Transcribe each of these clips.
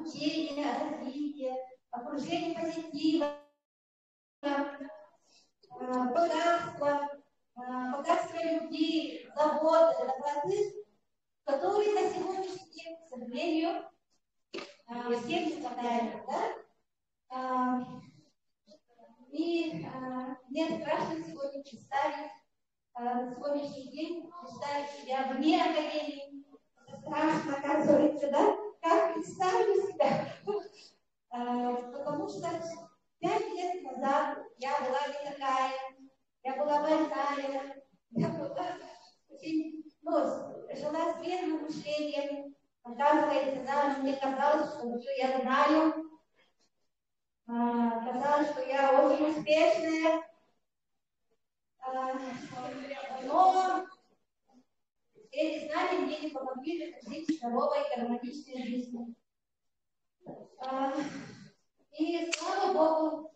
обучение, развитие, окружение позитива, богатство любви, заботы, доброты, которые на сегодняшний день, к сожалению, всем не хватает. Да? И мне страшно сегодня представить, на сегодняшний день представить себя вне академии. Это страшно, оказывается, да? Как представлю себя? Потому что 5 лет назад я была не такая, я была больная, я была очень, жила с вредным мышлением. Оказывается, да, мне казалось, что все я знаю. Казалось, что я очень успешная. Но эти знания мне не помогли жить здоровой и гармоничной жизнью. И слава Богу,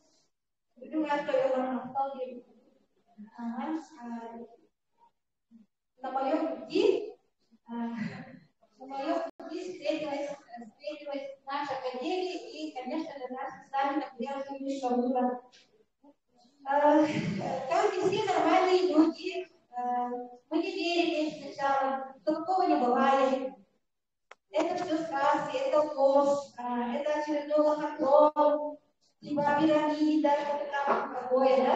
на моем пути встретилась наша академия и, конечно же, наш наставник Андрея Шамура. Как и все нормальные люди, мы не верили сначала, что такого не бывает. Это все сказки, это ложь, это очередной лохотрон, типа пирамида, что-то там такое, да?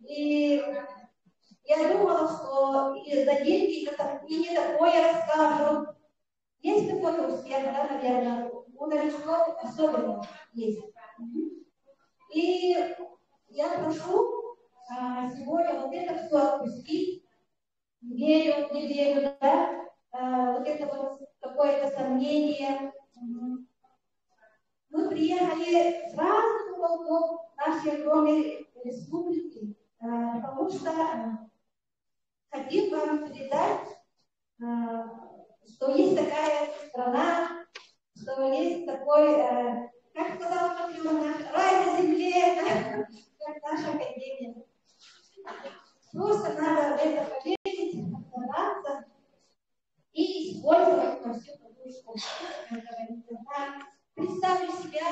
И я думала, что за деньги и не такое расскажут. Есть какой-то успех, да, наверное, у новичков особенно есть. И я прошу сегодня вот это все отпустить. Верю, не верю, да? Вот это вот какое-то сомнение. Мы приехали сразу в уголков нашей огромной республики, потому что хотим вам передать, что есть такая страна, что есть такой, как сказала Маклюна, рай на земле, как наша академия. Просто надо в это поверить, отдаваться и использовать на всю подушку. Представлю себя,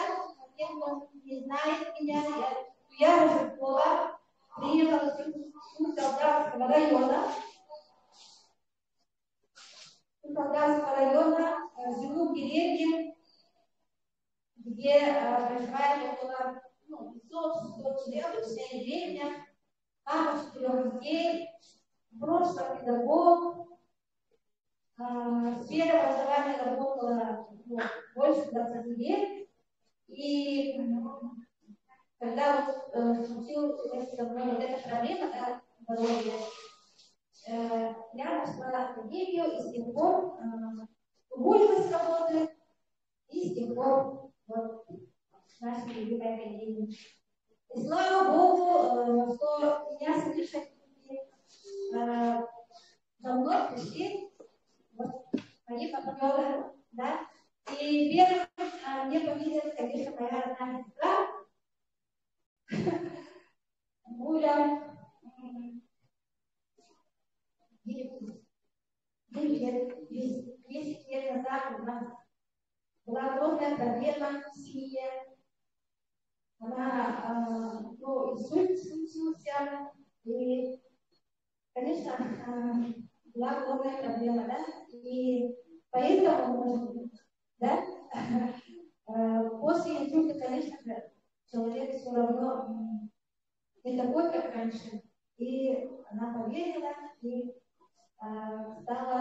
тем, кто не знает меня, я Рожкова, приехала с Краснодарского района. Краснодарского района, живу в деревне, где проживает около 500-600 человек, обычная деревня, мама 4 детей, прошлый педагог, в сфере образования работала больше 20 лет, и когда случилась со мной вот эта проблема, да, здоровья, я нашла академию и с тех пор уволилась с работы, и с тех пор вот нашей любимой академии. И слава Богу, что меня слышат давно пришли, вот мои партнеры, да, и первым мне поверила, конечно, моя родная сестра, Гуля, 10 лет назад у нас была огромная проблема в семье. Она, инсульт случился, и, конечно, была огромная проблема, да, и поэтому, да, после инсульта, конечно же, человек все равно не такой, как раньше, и она поверила, и стала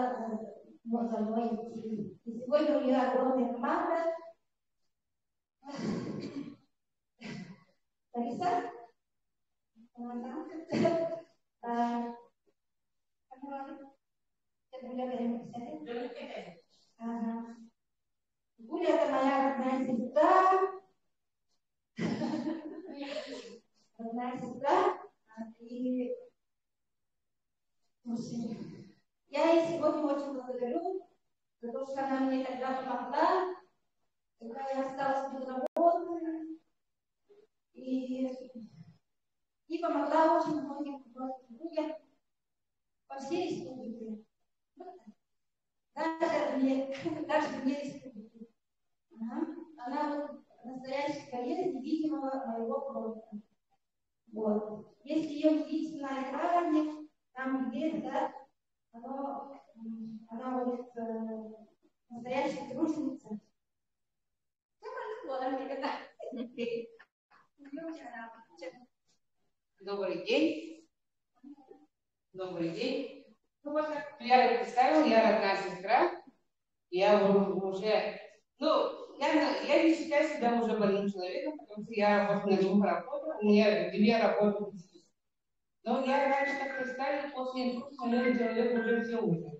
за мной идти. И сегодня у нее огромная команда. Лариса? Гуля — это моя родная сестра. Родная сестра. И я ей сегодня очень благодарю за то, что она мне тогда помогла, когда я осталась без работы, и помогла очень многим людям по всей республике. Даже вне республики. она вот настоящий конец невидимого моего прошлого. Вот. Если ее видите на экране, там где-то, да, она вот настоящая труженица. Добрый день. Добрый день. Ну, вот как я представила, я родная сестра. Я уже, я не считаю себя уже больным человеком, потому что я работаю на двух работах, у меня 2 работы. Но я раньше так представила, после инсульта, наверное, человек уже все умер.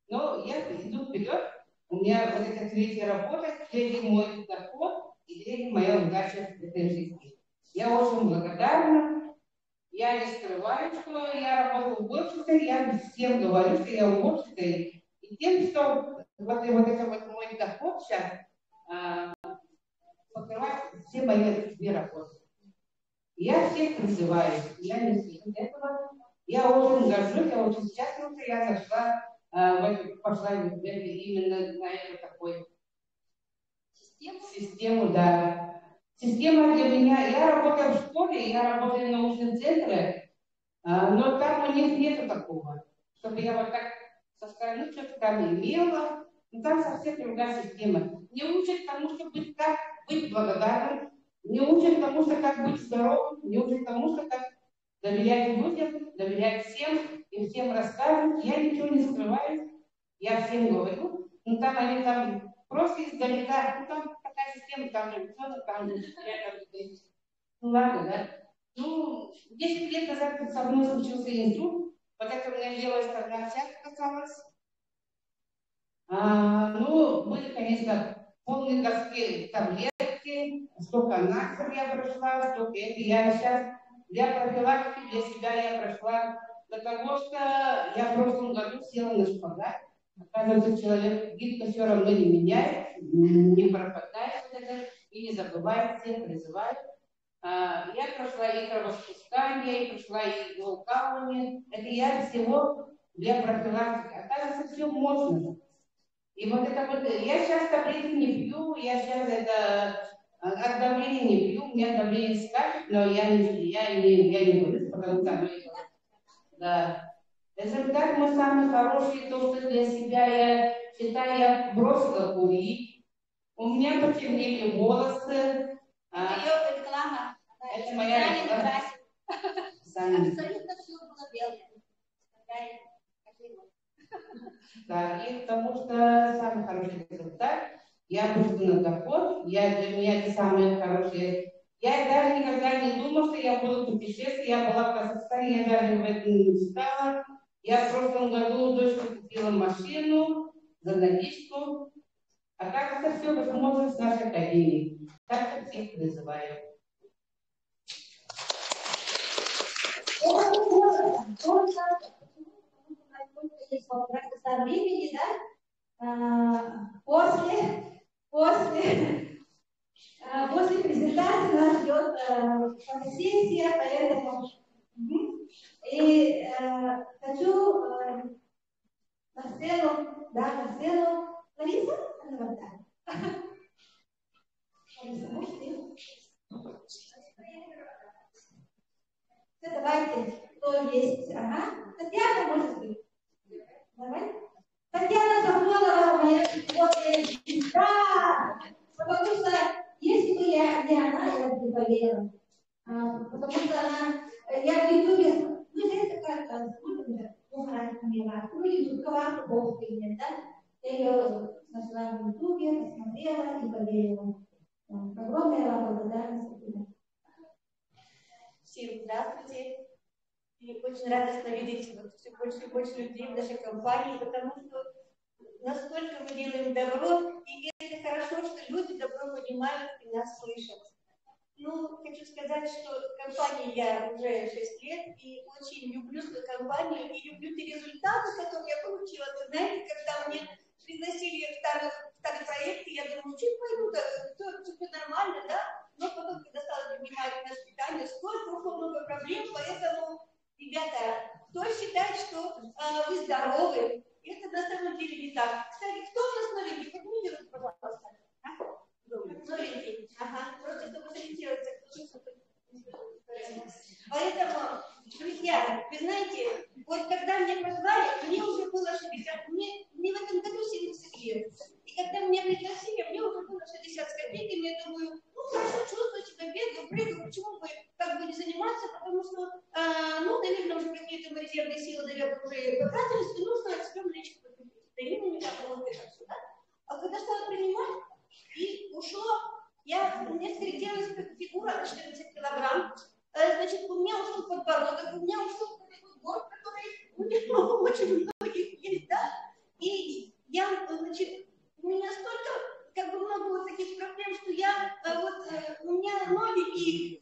Но я иду вперед, у меня вот эта 3-я работа, 3-й мой доход и 3-я моя удача в этой жизни. Я очень благодарна. Я не скрываю, что я работаю в уборщицей, я всем говорю, что я уборщицей. И тем, что вот это вот мой доход сейчас покрывает все мои 2 работы. Я всех призываю, я не слышу этого. Я очень горжусь, я очень счастлива, что я пошла именно на эту такую систему, да. Система для меня, я работаю в школе, я работаю в научном центре, но там у них нету такого, чтобы я вот так со стороны что-то там имела. Но там совсем другая система. Не учат тому, что как быть благодарным, не учат тому, что как быть здоровым, не учат тому, что как доверять людям, доверять всем и всем рассказывать. Я ничего не скрываю, я всем говорю. Но там они там просто издалека, там такая система, там же ребенок, там же ну ладно, да? 10 лет назад со мной случился инсульт, вот это у меня левая сторона вся касалась. Были, конечно, полные доски таблетки, столько анализов я прошла, столько это. Я сейчас для профилактики для себя я прошла, потому что я в прошлом году села на шпагат. Оказывается, человек гибко все равно не меняет, не пропадает вот это, и не забывает, всех призывает. Я прошла и кровоспускание, и прошла и иглоукалывание. Это я всего для профилактики. Оказывается, все можно. И вот это вот, я сейчас таблетки не пью, я сейчас от давления не пью, у меня давление скачет, но я не боюсь, потому что оно да. Результат мой самый хороший, то, что для себя я считаю, я бросила курить, у меня потемнели волосы. Ее реклама. Это моя реклама. Абсолютно все было белое. Да, и потому что самый хороший результат, я вышла на доход, для меня это самое хорошее. Я даже никогда не думала, что я буду путешествовать, я была в Казахстане, я даже в этом не мечтала. Я в прошлом году дочке купила машину за наличку. Оказывается, все возможно с нашей академией. Так как всех призываю. Есть вопрос со времени, да? После презентации нас ждет фотосессия, поэтому и хочу на сцену, Лариса, Лариса, можете? Все, давайте, кто есть. Ага. Татьяна, может быть. Давай. Татьяна Сафонова, моя сегодня звезда. Потому что, если бы я не она, я бы не поверила. Потому что она, я в Ютубе, это как, жутковато Бог принят, да? Я ее нашла в Ютубе, посмотрела и поверила. Огромная вам благодарность. Всем здравствуйте. И очень радостно видеть все больше и больше людей в нашей компании, потому что настолько мы делаем добро, и это хорошо, что люди добро понимают и нас слышат. Хочу сказать, что в компании я уже 6 лет, и очень люблю свою компанию, и люблю те результаты, которые я получила. Вы знаете, когда мне приносили старые проекты, я думала, что пойду, все нормально, да? Но потом, когда стала принимать наше питание, столько много проблем, поэтому, ребята, кто считает, что вы здоровы, это на самом деле не так. Кстати, кто у нас новенький? Поднимите руку, пожалуйста. Новенький. Поэтому, друзья, вы знаете, вот когда меня позвали, мне уже было 60, мне в этом году 70 лет. И когда меня пригласили, мне уже было 60 с копейками, я думаю, ну хорошо, чувствую себя, бегаю, прыгаю, почему бы как бы не заниматься, потому что, ну, наверное, уже какие-то мои резервные силы, наверное, уже потратились, и нужно от себя наличку подкрепить. Да именно не так, вот это все, да? А когда стала принимать, и ушло, у меня скорректировалась фигура на 14 килограмм, значит, у меня ушел подбородок, у меня ушел такой горб, который у меня очень многих есть, да? И я, значит, у меня столько, как бы много вот таких проблем, что у меня ноги и